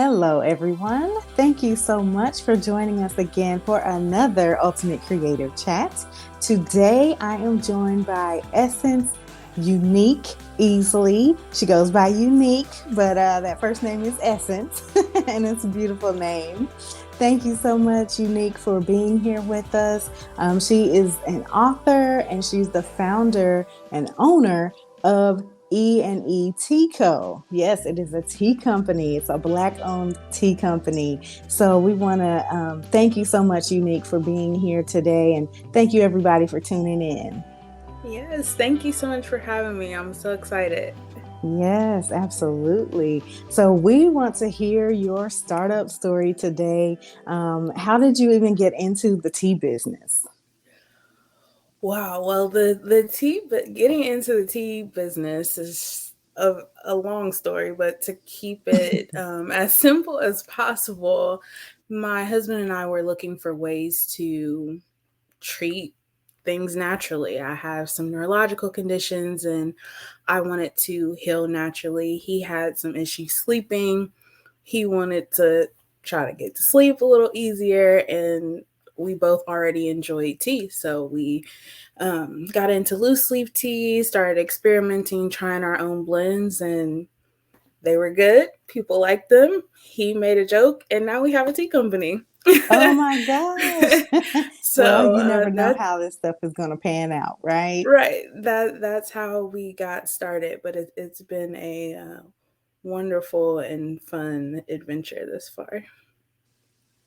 Hello, everyone. Thank you so much for joining us again for another Ultimate Creative Chat. Today, I am joined by Essence Unique Easley. She goes by Unique, but that first name is Essence, and it's a beautiful name. Thank you so much, Unique, for being here with us. She is an author, and she's the founder and owner of E&E Tea Co. Yes, it is a tea company. It's a Black-owned tea company. So we want to thank you so much, Unique, for being here today. And thank you, everybody, for tuning in. Yes, thank you so much for having me. I'm so excited. Yes, absolutely. So we want to hear your startup story today. How did you even get into the tea business? Wow, well the tea but getting into the tea business is a long story, but to keep it as simple as possible, my husband and I were looking for ways to treat things naturally. I have some neurological conditions and I wanted to heal naturally. He had some issues sleeping. He wanted to try to get to sleep a little easier, and we both already enjoyed tea. So we got into loose leaf tea, started experimenting, trying our own blends, and they were good. People liked them. He made a joke, and now we have a tea company. Oh my gosh. Well, so you never know that how this stuff is going to pan out, right? right that's how we got started. But it's been a wonderful and fun adventure this far.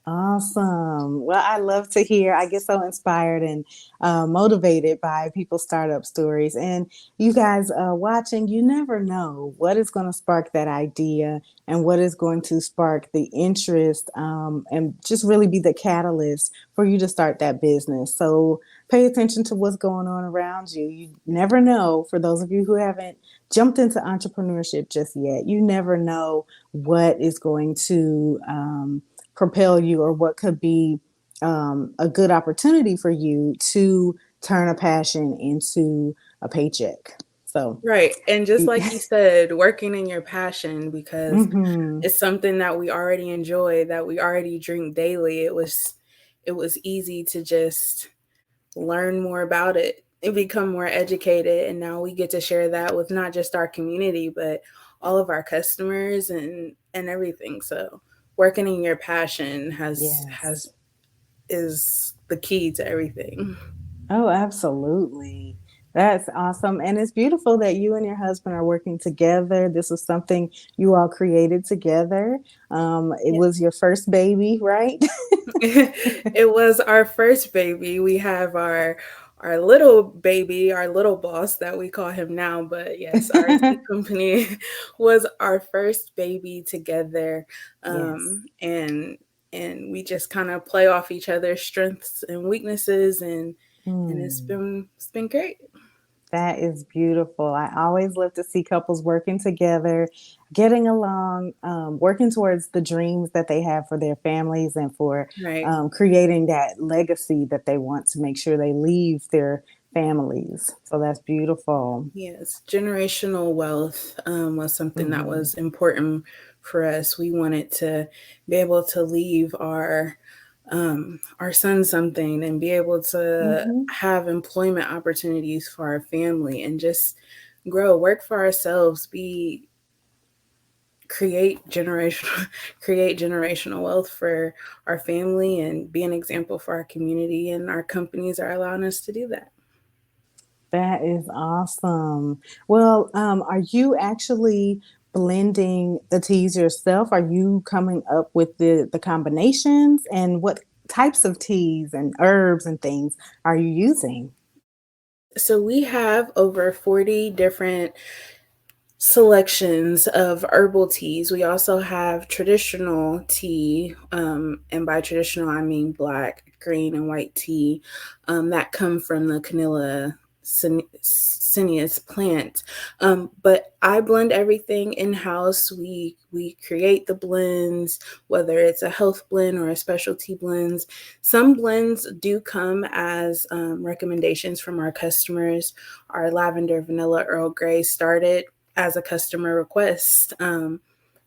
Awesome. Well, I love to hear. I get so inspired and motivated by people's startup stories. And you guys watching, you never know what is going to spark that idea and what is going to spark the interest and just really be the catalyst for you to start that business. So pay attention to what's going on around you. You never know, for those of you who haven't jumped into entrepreneurship just yet, you never know what is going to propel you or what could be a good opportunity for you to turn a passion into a paycheck. So, Right. And just like you said, working in your passion because mm-hmm. it's something that we already enjoy, that we already drink daily. It was easy to just learn more about it and become more educated. And now we get to share that with not just our community, but all of our customers and everything. So working in your passion has Yes. is the key to everything. Oh, absolutely. That's awesome. And it's beautiful that you and your husband are working together. This was something you all created together. It was your first baby, right? It was our first baby. We have our little baby, our little boss that we call him now, but yes, our tea company was our first baby together. Yes. And we just kind of play off each other's strengths and weaknesses, and Hmm. it's been great. That is beautiful. I always love to see couples working together, getting along, working towards the dreams that they have for their families and for Right. creating that legacy that they want to make sure they leave their families. So that's beautiful. Yes, generational wealth was something that Hmm. was important for us. We wanted to be able to leave our son something and be able to Hmm. have employment opportunities for our family and just grow, work for ourselves, be create generational create generational wealth for our family and be an example for our community, and our companies are allowing us to do that. That is awesome. Well, are you actually blending the teas yourself? Are you coming up with the combinations? And what types of teas and herbs and things are you using? So we have over 40 different selections of herbal teas. We also have traditional tea, and by traditional I mean black, green, and white tea that come from the Canilla cineus plant. But I blend everything in house. We create the blends, whether it's a health blend or a specialty blends. Some blends do come as recommendations from our customers. Our lavender vanilla Earl Grey started as a customer request.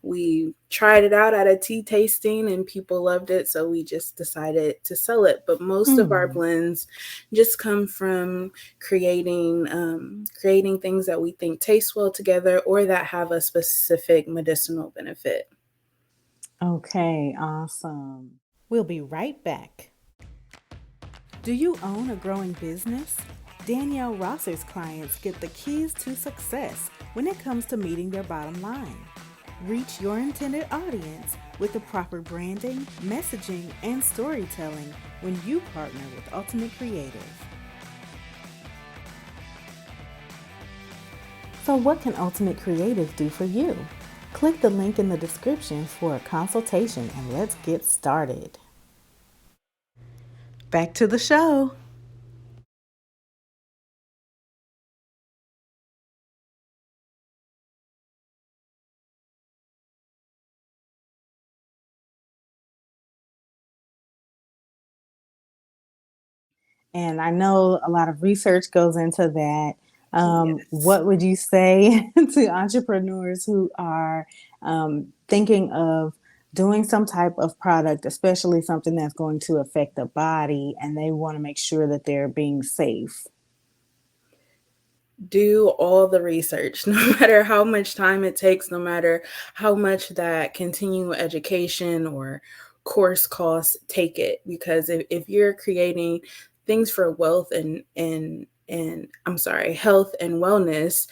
we tried it out at a tea tasting and people loved it, so we just decided to sell it. But most of our Hmm. blends just come from creating things that we think taste well together or that have a specific medicinal benefit. Okay, awesome. We'll be right back. Do you own a growing business? Danielle Rosser's clients get the keys to success when it comes to meeting their bottom line. Reach your intended audience with the proper branding, messaging, and storytelling when you partner with Ultimate Creative. So, what can Ultimate Creative do for you? Click the link in the description for a consultation and let's get started. Back to the show. And I know a lot of research goes into that. Yes. What would you say to entrepreneurs who are thinking of doing some type of product, especially something that's going to affect the body, and they want to make sure that they're being safe? Do all the research, no matter how much time it takes, no matter how much that continual education or course costs, take it. Because if you're creating things for wealth and I'm sorry, health and wellness,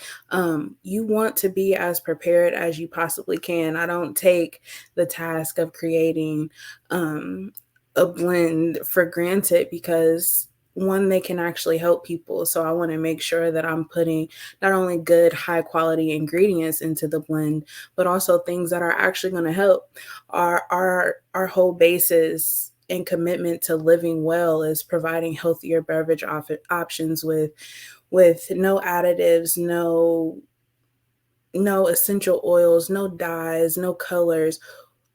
you want to be as prepared as you possibly can. I don't take the task of creating a blend for granted because one, they can actually help people. So I want to make sure that I'm putting not only good, high quality ingredients into the blend, but also things that are actually going to help. Our whole basis and commitment to living well is providing healthier beverage options with no additives, no essential oils, no dyes, no colors.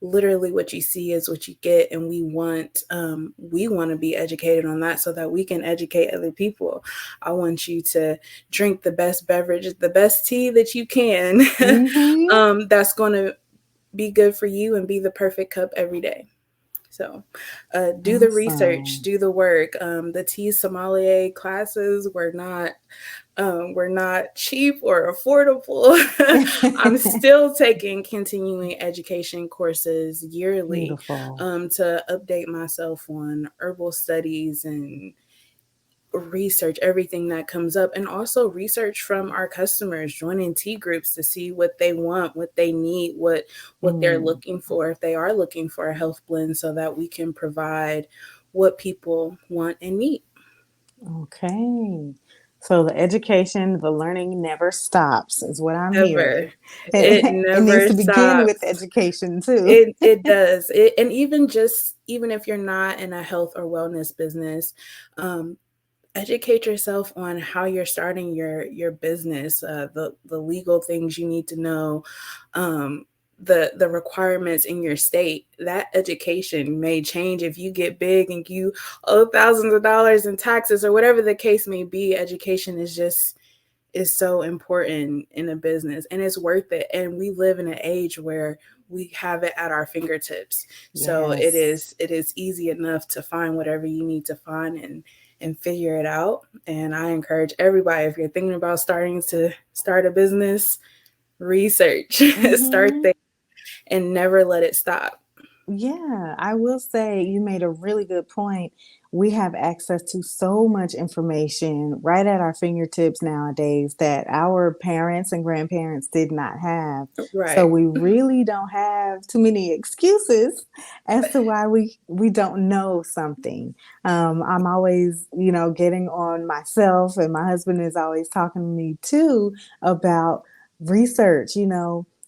Literally what you see is what you get, and we want to be educated on that so that we can educate other people. I want you to drink the best beverage, the best tea that you can, Mm-hmm. that's going to be good for you and be the perfect cup every day. So do the research, Awesome. do the work. The tea sommelier classes were not cheap or affordable. I'm still taking continuing education courses yearly, Beautiful. to update myself on herbal studies and research everything that comes up, and also research from our customers, joining tea groups to see what they want, what they need, what they're Mm, looking for, if they are looking for a health blend, so that we can provide what people want and need. okay. So the education, the learning never stops, is what I'm Ever. hearing. It It needs never to begin with stops. education too. It does. And even if you're not in a health or wellness business, um, educate yourself on how you're starting your business, the legal things you need to know, um, the requirements in your state. That education may change if you get big and you owe thousands of dollars in taxes or whatever the case may be. Education is so important in a business, and it's worth it. And we live in an age where we have it at our fingertips. So it Yes. is it is easy enough to find whatever you need to find and figure it out. And I encourage everybody, if you're thinking about starting to start a business, research. Start Mm-hmm. there and never let it stop. Yeah, I will say you made a really good point. We have access to so much information right at our fingertips nowadays that our parents and grandparents did not have. So Right. we really don't have too many excuses as to why we don't know something. I'm always, getting on myself, and my husband is always talking to me too about research.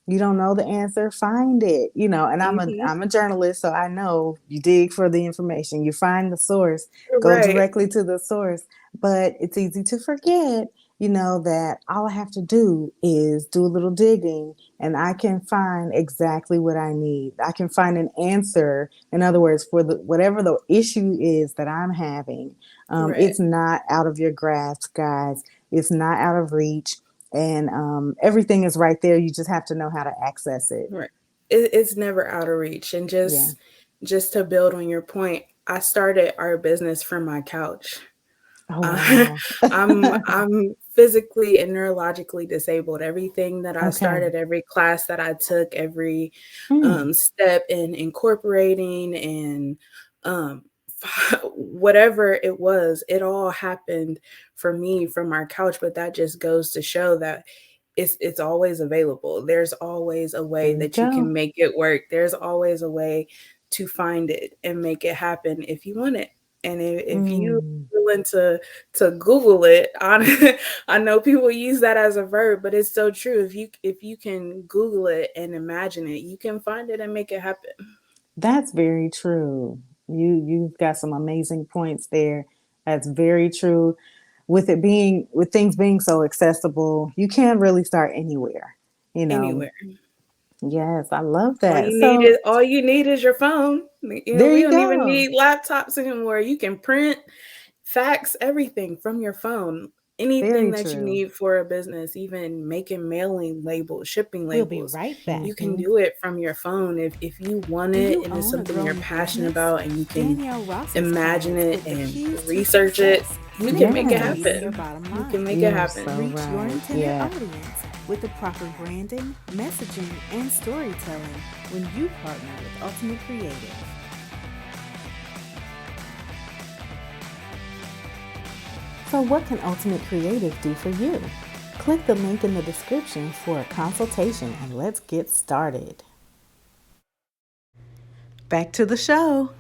You don't know the answer, find it. And i'm a Hmm. i'm a journalist, so I know you dig for the information, you find the source, go Right. directly to the source. But it's easy to forget, that all I have to do is do a little digging, and I can find exactly what I need. I can find an answer, in other words, for whatever the issue is that I'm having. Right. It's not out of your grasp, guys. It's not out of reach, and everything is right there. You just have to know how to access it. Right. it's never out of reach. And Yeah. just to build on your point, I started our business from my couch. Oh, Uh, wow. I'm physically and neurologically disabled. Everything that I Okay. started, every class that I took, every Mm, step in incorporating and um, whatever it was, it all happened for me from our couch. But that just goes to show that it's always available. There's always a way there you that you go. can make it work. There's always a way to find it and make it happen if you want it. And if you Mm, willing to Google it, I know people use that as a verb, but it's so true. If you can Google it and imagine it, you can find it and make it happen. that's very true. You've got some amazing points there. That's very true. With things being so accessible, you can really start anywhere. You know. Anywhere. Yes, I love that. So All you need is your phone. there We you don't even go. need laptops anymore. You can print, fax, everything from your phone. Anything Very that you true. need for a business, even making mailing labels, shipping We'll be labels, right back. you can Hmm. do it from your phone if you want Do it you and it's own a something you're growing passionate business? about and you can Danielle Ross's imagine clients it get the and keys to research it. success You when can it make comes it to meeting Yes, your happen. bottom You can line. make it you're happen. so Reach your right. intended Yeah. audience with the proper branding, messaging, and storytelling when you partner with Ultimate Creative. So, what can Ultimate Creative do for you? Click the link in the description for a consultation and let's get started. Back to the show.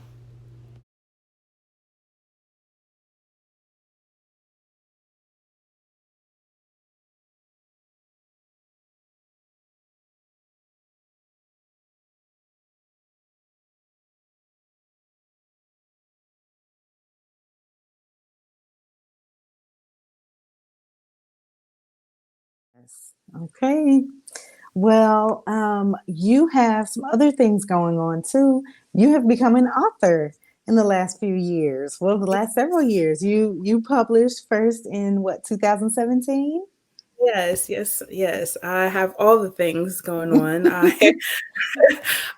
Yes. Okay. Well, you have some other things going on too. You have become an author in the last few years. Well, the last several years. You published first in what, 2017? Yes, yes, yes. I have all the things going on.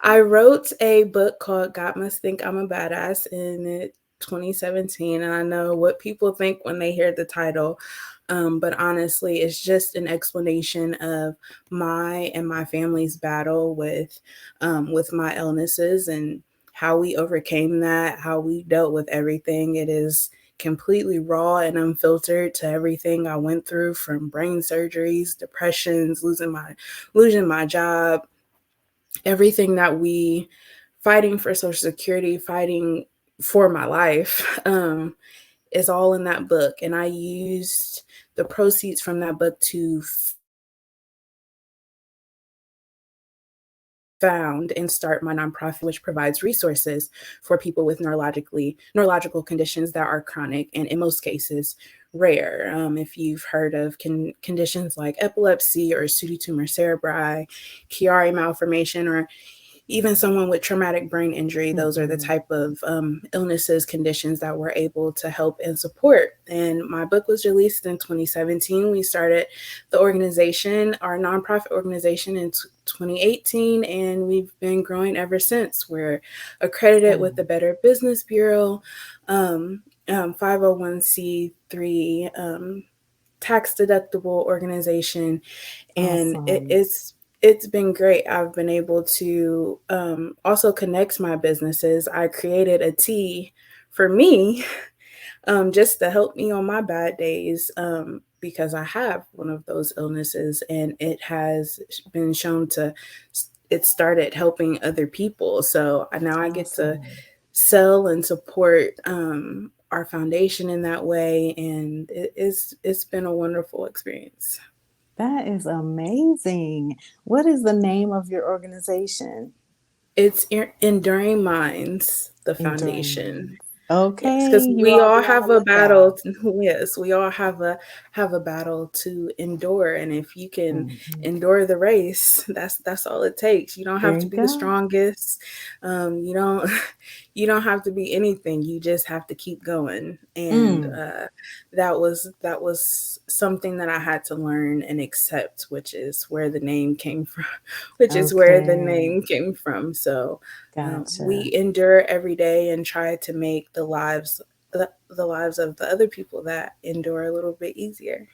I wrote a book called God Must Think I'm a Badass in 2017, and I know what people think when they hear the title. But honestly, it's just an explanation of my and my family's battle with my illnesses and how we overcame that, how we dealt with everything. It is completely raw and unfiltered to everything I went through, from brain surgeries, depressions, losing my job, everything that we fighting for Social Security, fighting for my life, is all in that book. And I used the proceeds from that book to found and start my nonprofit, which provides resources for people with neurological conditions that are chronic and in most cases rare. If you've heard of conditions like epilepsy or pseudotumor cerebri, Chiari malformation, or even someone with traumatic brain injury, those are the Mm-hmm. type of illnesses, conditions that we're able to help and support. And my book was released in 2017. We started the organization, our nonprofit organization, in 2018, and we've been growing ever since. We're accredited with Oh, the Better Business Bureau, 501c3, tax deductible organization, and awesome. it's been great. I've been able to also connect my businesses. I created a tea for me, just to help me on my bad days, because I have one of those illnesses, and it has been shown to. It started helping other people, so now I get to Awesome. sell and support our foundation in that way, and it's been a wonderful experience. That is amazing. What is the name of your organization? It's Enduring Minds, the Enduring foundation. Minds. Yes, Okay, because you we all all be on the have a lookout. battle. Yes, we all have a battle to endure, and if you can Hmm. endure the race, that's all it takes. You don't There have to you be the go. strongest. You don't you don't have to be anything. You just have to keep going. And Mm. that was something that I had to learn and accept, which is where the name came from. Which is where the Okay. name came from. So Gotcha. we endure every day and try to make the lives of the other people that endure a little bit easier.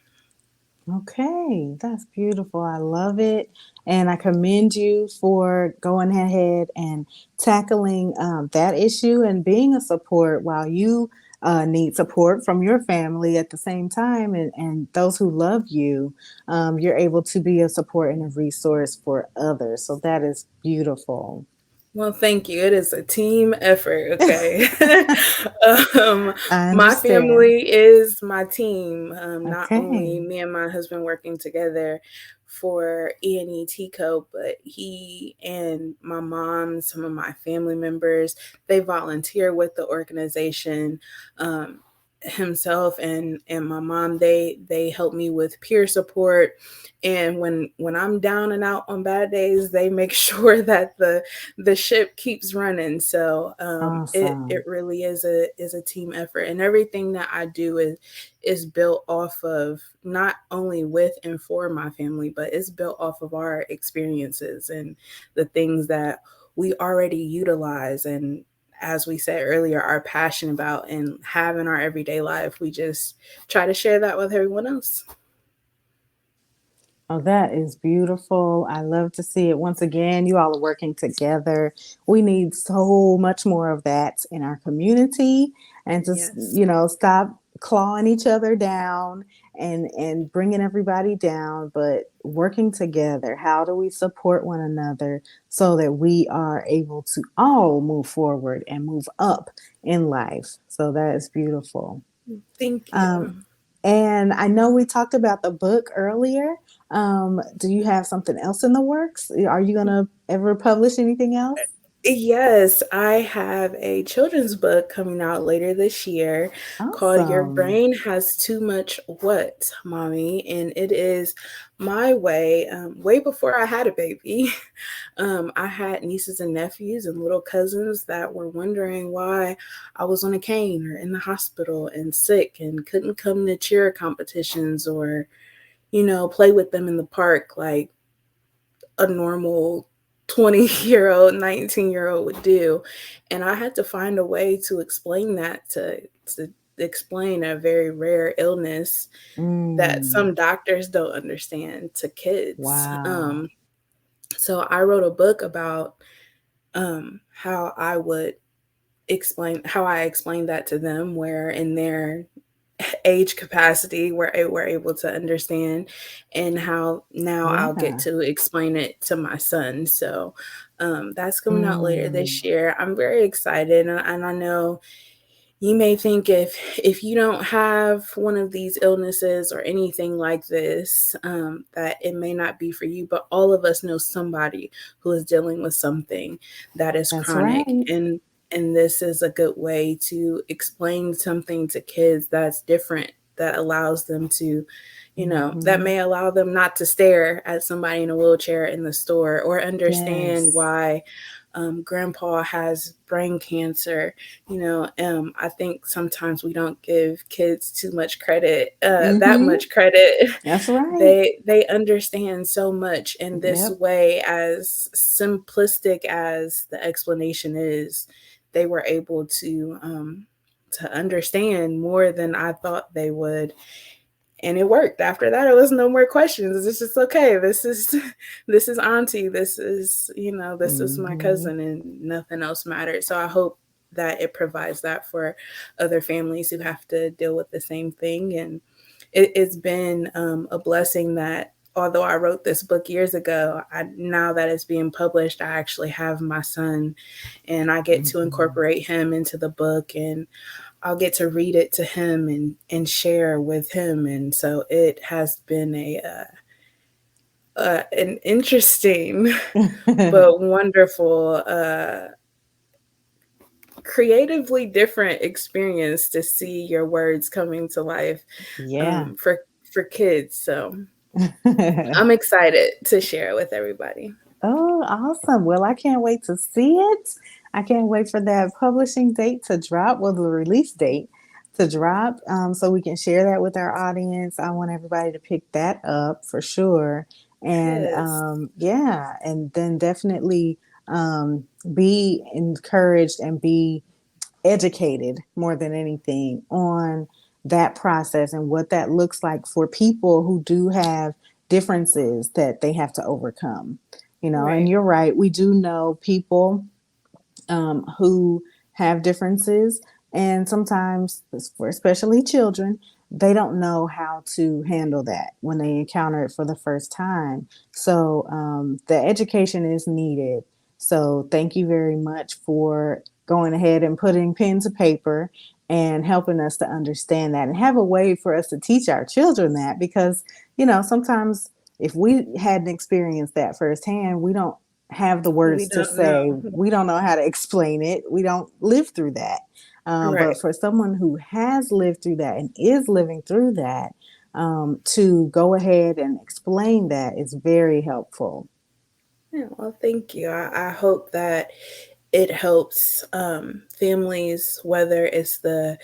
Okay, that's beautiful. I love it. And I commend you for going ahead and tackling that issue and being a support while you need support from your family at the same time, and those who love you. You're able to be a support and a resource for others. So that is beautiful. Well, thank you. It is a team effort, okay? um, I my understand. family is my team. Not only Okay. me and my husband working together for E&E Co, but he and my mom, some of my family members, they volunteer with the organization. Um, Himself and my mom, they help me with peer support, and when I'm down and out on bad days, they make sure that the ship keeps running. So it Awesome. really is a team effort, and everything that I do is built off of not only with and for my family, but it's built off of our experiences and the things that we already utilize, and as we said earlier, are passionate about and have in our everyday life. We just try to share that with everyone else. Oh, that is beautiful. I love to see it. Once again, you all are working together. We need so much more of that in our community, and just, Yes. stop clawing each other down and bringing everybody down, but working together. How do we support one another so that we are able to all move forward and move up in life? So that is beautiful. Thank Um, you. and I know we talked about the book earlier. Do you have something else in the works? Are you going to ever publish anything else? Yes, I have a children's book coming out later this year called Your Awesome. Brain Has Too Much What, Mommy? And it is my way, way before I had a baby. I had nieces and nephews and little cousins that were wondering why I was on a cane or in the hospital and sick and couldn't come to cheer competitions or, play with them in the park like a normal 20-year-old, 19-year-old would do. And I had to find a way to explain that, to explain a very rare illness that Mm, some doctors don't understand to kids. wow. So I wrote a book about how I explained that to them, where in their age capacity we're able to understand, and how now I'll get Yeah. to explain it to my son. So that's coming out later Mm, this year. I'm very excited, and I know you may think, if you don't have one of these illnesses or anything like this, that it may not be for you, but all of us know somebody who is dealing with something that is that's chronic, right. and this is a good way to explain something to kids that's different, that allows them to, that Hmm. may allow them not to stare at somebody in a wheelchair in the store, or understand Yes. why grandpa has brain cancer. I think sometimes we don't give kids too much credit, that Hmm. much credit. That's right. They understand so much, and this Yep. way, as simplistic as the explanation is, they were able to understand more than I thought they would, and it worked. After that, it was no more questions. It's just, okay, this is this is auntie, this is my Hmm. cousin, and nothing else mattered. So I hope that it provides that for other families who have to deal with the same thing. And it's been a blessing that, although I wrote this book years ago, now that it's being published, I actually have my son, and I get to Hmm. incorporate him into the book, and I'll get to read it to him and share with him. And so it has been an interesting but wonderful, creatively different experience to see your words coming to life, Yeah. for kids. So I'm excited to share it with everybody. Oh, awesome. Well, I can't wait to see it. I can't wait for that publishing date to drop, well, the release date to drop, so we can share that with our audience. I want everybody to pick that up for sure. And Yes. yeah, and then definitely be encouraged and be educated more than anything on that process and what that looks like for people who do have differences that they have to overcome. You know, and Right. you're right, we do know people who have differences, and sometimes, for especially children, they don't know how to handle that when they encounter it for the first time. So the education is needed. So thank you very much for going ahead and putting pen to paper and helping us to understand that and have a way for us to teach our children that, because sometimes if we hadn't experienced that firsthand, we don't have the We words to don't say, know. we don't know how to explain it, we don't live through that. But Right. for someone who has lived through that and is living through that, to go ahead and explain that is very helpful. Yeah, well, thank you. I hope that it helps families, whether it's the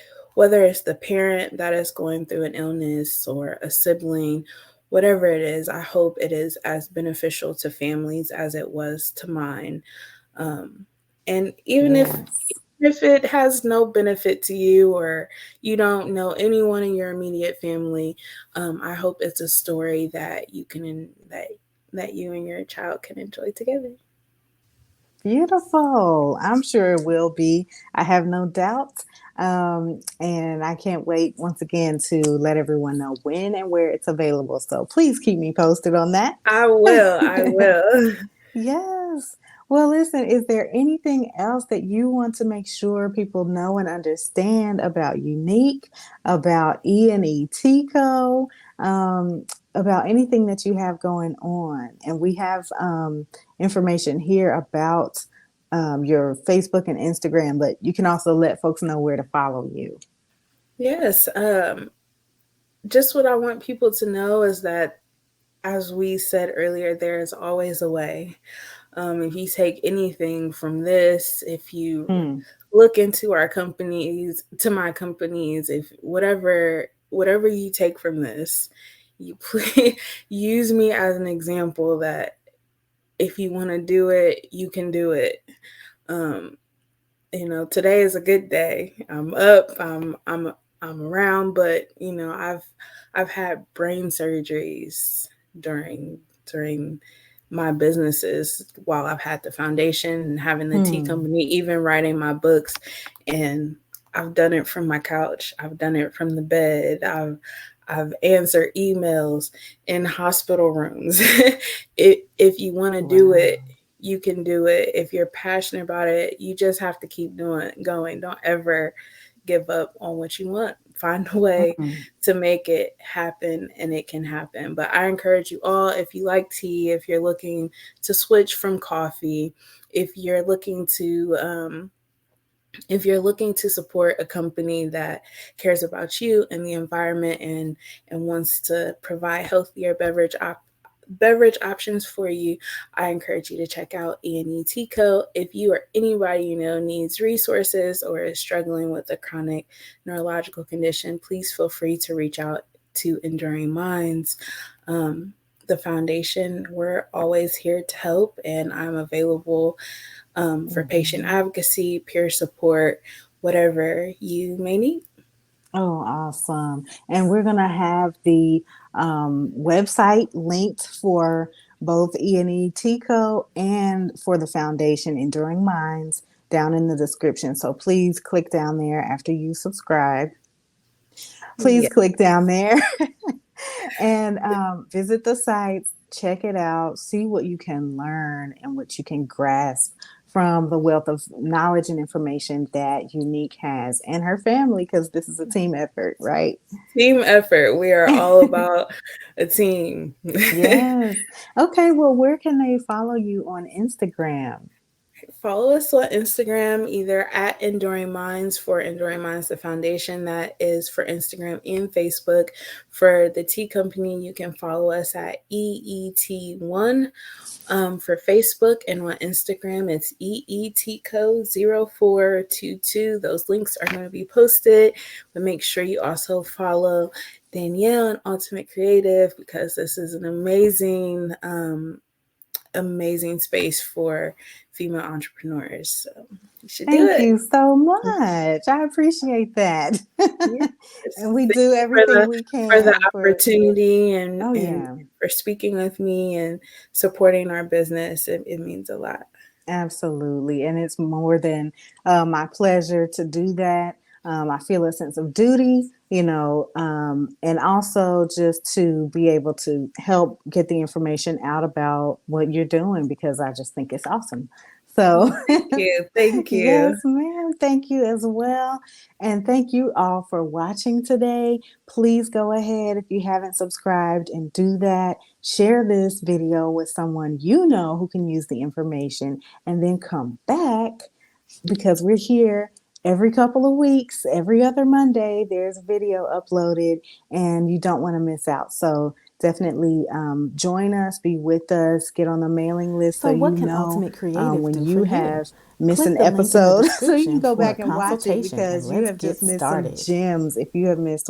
parent that is going through an illness or a sibling, whatever it is. I hope it is as beneficial to families as it was to mine. Um, and Yes. even if it has no benefit to you, or you don't know anyone in your immediate family, I hope it's a story that that you and your child can enjoy together. Beautiful. I'm sure it will be. I have no doubt. And I can't wait once again to let everyone know when and where it's available. So please keep me posted on that. I will. I will. Yes. Well, listen, is there anything else that you want to make sure people know and understand about Unique, about E&E Tico, about anything that you have going on? And we have information here about your Facebook and Instagram, but you can also let folks know where to follow you. Yes. Just what I want people to know is that, as we said earlier, there is always a way. If you take anything from this, if you Hmm. look into our companies, to my companies, if whatever you take from this, you please use me as an example that if you want to do it, you can do it. Um, today is a good day. I'm up. I'm around, but I've had brain surgeries during during my businesses while I've had the foundation and having the tea Hmm. company, even writing my books, and I've done it from my couch. I've done it from the bed. I've answered emails in hospital rooms. If you want to do Wow. it, you can do it. If you're passionate about it, you just have to keep going. Don't ever give up on what you want. Find a way Hmm. to make it happen, and it can happen. But I encourage you all, if you like tea, if you're looking to switch from coffee, if you're looking to support a company that cares about you and the environment, and wants to provide healthier beverage options for you, I encourage you to check out E&E Tico. If you or anybody you know needs resources or is struggling with a chronic neurological condition, please feel free to reach out to Enduring Minds. Um, the foundation, we're always here to help, and I'm available for patient Hmm. advocacy, peer support, whatever you may need. Oh, awesome. And we're going to have the website linked for both E&E Tico and for the foundation Enduring Minds down in the description. So please click down there after you subscribe. Please Yeah. click down there and visit the sites, check it out, see what you can learn and what you can grasp from the wealth of knowledge and information that Unique has and her family, because this is a team effort, right? Team effort. We are all about a team. Yes. Okay, well, where can they follow you on Instagram? follow us on Instagram, either at Enduring Minds for Enduring Minds, the foundation that is for Instagram and Facebook. For the tea company, you can follow us at EET1 for Facebook, and on Instagram, it's EETCO0422. Those links are going to be posted, but make sure you also follow Danielle and UltimateCreativ, because this is an amazing space for female entrepreneurs. So you should do Thank it. you so much. I appreciate that. Yes. And we Thank do you everything we for the can for. opportunity and, Oh and yeah. for speaking with me and supporting our business. It means a lot. Absolutely. And it's more than my pleasure to do that. I feel a sense of duty, and also just to be able to help get the information out about what you're doing, because I just think it's awesome. So, Thank you. Thank yes, you. ma'am. Thank you as well. And thank you all for watching today. Please go ahead, if you haven't subscribed, and do that. Share this video with someone you know who can use the information, and then come back, because we're here every couple of weeks. Every other Monday, there's a video uploaded, and you don't want to miss out. So definitely join us, be with us, get on the mailing list So so what you can know UltimateCreativ when do you for you? have missed Click an the link in the episode so you can description go for a back and watch it, consultation, and because you let's have get just missed some started. gems if you have missed